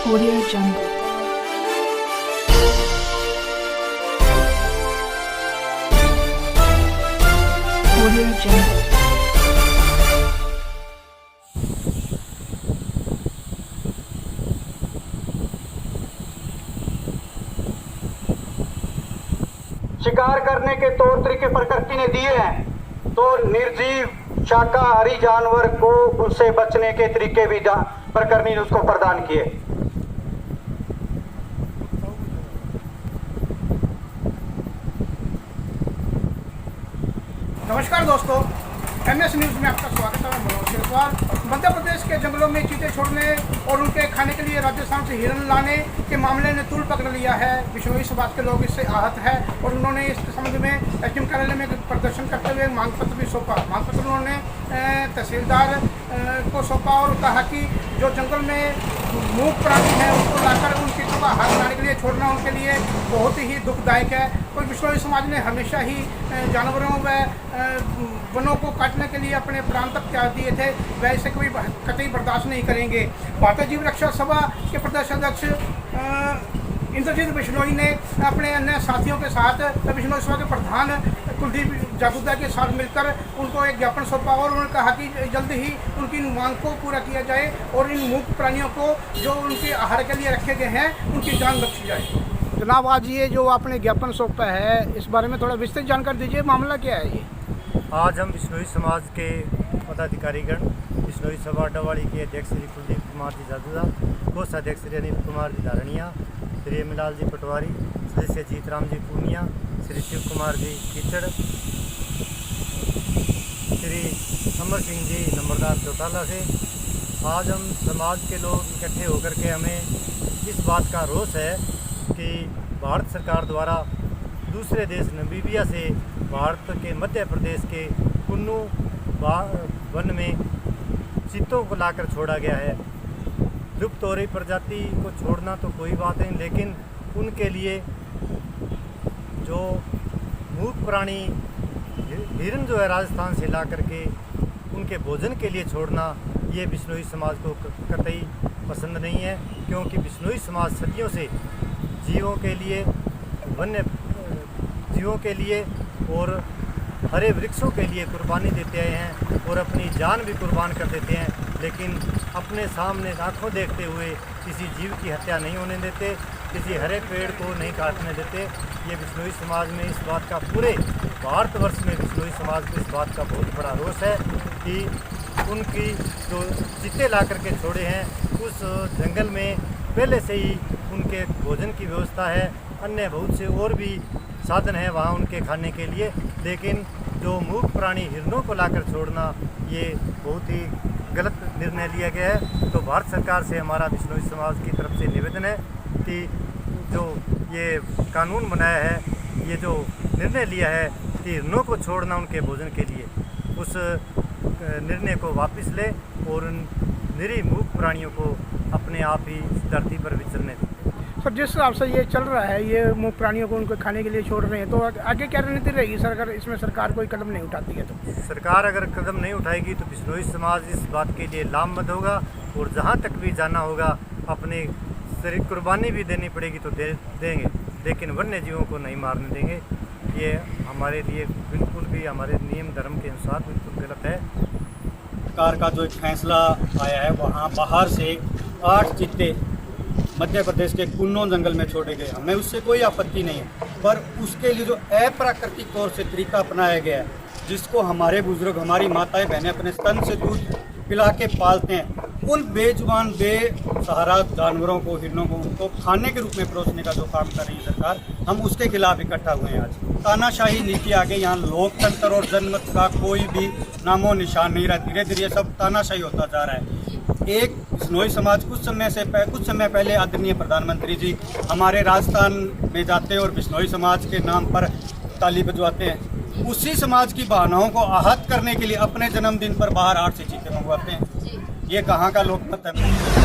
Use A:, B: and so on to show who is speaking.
A: Audio Jungle. Audio Jungle.
B: शिकार करने के तौर तरीके प्रकृति ने दिए हैं, तो निर्जीव शाकाहारी जानवर को उससे बचने के तरीके भी प्रकृति ने उसको प्रदान किए।
C: नमस्कार दोस्तों, MS न्यूज़ में आपका स्वागत है। मैं मनोज शेरवाल। मध्य प्रदेश के जंगलों में चीते छोड़ने और उनके खाने के लिए राजस्थान से हिरण लाने के मामले ने तूल पकड़ लिया है। बिश्नोई समाज के लोग इससे आहत है और उन्होंने इस संबंध में एसडीएम कार्यालय में प्रदर्शन करते हुए मांग पत्र भी सौंपा। मांग पत्र उन्होंने तहसीलदार को सौंपा और कहा कि जो जंगल में मूक प्राणी है उसको लाकर उन चीतों का आहार बनाने के लिए छोड़ना उनके लिए बहुत ही दुखदायक है। और बिश्नोई समाज ने हमेशा ही जानवरों व वनों को काटने के लिए अपने प्राण तक त्याग दिए थे, वह इसे कभी कतई बर्दाश्त नहीं करेंगे। भारतीय जीव रक्षा सभा के प्रदेश अध्यक्ष इंद्रजीत बिश्नोई ने अपने अन्य साथियों के साथ बिश्नोई सभा के प्रधान कुलदीप जागुदा के साथ मिलकर उनको एक ज्ञापन सौंपा और उन्होंने कहा कि जल्द ही उनकी मांग को पूरा किया जाए और इन मूक प्राणियों को जो उनके आहार के लिए रखे गए हैं उनकी जान बख्शी जाए। जनाब, आज ये जो आपने ज्ञापन सौंपा है इस बारे में थोड़ा विस्तृत जानकारी दीजिए, मामला क्या है ये?
D: आज हम बिश्नोई समाज के पदाधिकारीगण बिश्नोई सभा अड्डावाड़ी के अध्यक्ष श्री कुलदीप कुमार जी जादूदा, कोषाध्यक्ष श्री अनिल कुमार जी धारणिया, श्री अमिलाल जी पटवारी, सदस्य जीतराम जी पूनिया, श्री शिव कुमार जी कीचड़, श्री अमर सिंह जी नंबरदार चौटाला से आज हम समाज के लोग इकट्ठे होकर के हमें इस बात का रोष है कि भारत सरकार द्वारा दूसरे देश नमीबिया से भारत के मध्य प्रदेश के कुन्नू वन में चीतों को लाकर छोड़ा गया है। लुप्त हो रही प्रजाति को छोड़ना तो कोई बात नहीं, लेकिन उनके लिए जो मूक प्राणी हिरण जो है राजस्थान से ला करके उनके भोजन के लिए छोड़ना, ये बिश्नोई समाज को कतई पसंद नहीं है। क्योंकि बिश्नोई समाज सदियों से जीवों के लिए, वन्य जीवों के लिए और हरे वृक्षों के लिए कुर्बानी देते आए हैं और अपनी जान भी कुर्बान कर देते हैं, लेकिन अपने सामने आंखों देखते हुए किसी जीव की हत्या नहीं होने देते, किसी हरे पेड़ को नहीं काटने देते। ये बिश्नोई समाज में इस बात का, पूरे भारतवर्ष में बिश्नोई समाज को इस बात का बहुत बड़ा रोष है कि उनकी जो चीते ला करके छोड़े हैं उस जंगल में पहले से ही उनके भोजन की व्यवस्था है, अन्य बहुत से और भी साधन है वहाँ उनके खाने के लिए, लेकिन जो मूक प्राणी हिरणों को लाकर छोड़ना ये बहुत ही गलत निर्णय लिया गया है। तो भारत सरकार से हमारा बिश्नोई समाज की तरफ से निवेदन है कि जो ये कानून बनाया है, ये जो निर्णय लिया है कि हिरणों को छोड़ना उनके भोजन के लिए, उस निर्णय को वापस ले और उन निरीह मूक प्राणियों को अपने आप ही इस धरती पर विचरने दें।
C: सर, जिस हिसाब से ये चल रहा है, ये मूक प्राणियों को उनको खाने के लिए छोड़ रहे हैं, तो आगे क्या रणनीति रहेगी सर अगर इसमें सरकार कोई कदम नहीं उठाती है तो?
D: सरकार अगर कदम नहीं उठाएगी तो बिश्नोई समाज इस बात के लिए लामबंद होगा और जहाँ तक भी जाना होगा अपने शरीर कुर्बानी भी देनी पड़ेगी तो देंगे, लेकिन वन्य जीवों को नहीं मारने देंगे। ये हमारे लिए बिल्कुल भी, हमारे नियम धर्म के अनुसार बिल्कुल गलत है।
E: सरकार का जो एक फैसला आया है, वहाँ बाहर से 8 चीते मध्य प्रदेश के कुन्नू जंगल में छोड़े गए, हमें उससे कोई आपत्ति नहीं है, पर उसके लिए जो अप्राकृतिक तौर से तरीका अपनाया गया है, जिसको हमारे बुजुर्ग, हमारी माताएं बहनें अपने स्तन से दूध पिला के पालते हैं, उन बेजुबान बेसहारा जानवरों को, हिरणों को उनको खाने के रूप में परोसने का जो काम कर रही है सरकार, हम उसके खिलाफ इकट्ठा हुए हैं आज। तानाशाही नीति आ गई, यहाँ लोकतंत्र और जनमत का कोई भी नामो निशान नहीं रहा। धीरे धीरे सब तानाशाही होता जा रहा है। एक बिश्नोई समाज कुछ समय पहले आदरणीय प्रधानमंत्री जी हमारे राजस्थान में जाते हैं और बिश्नोई समाज के नाम पर ताली बजवाते हैं। उसी समाज की भावनाओं को आहत करने के लिए अपने जन्मदिन पर बाहर 8 से चीते मंगवाते हैं। ये कहाँ का लोकतंत्र है?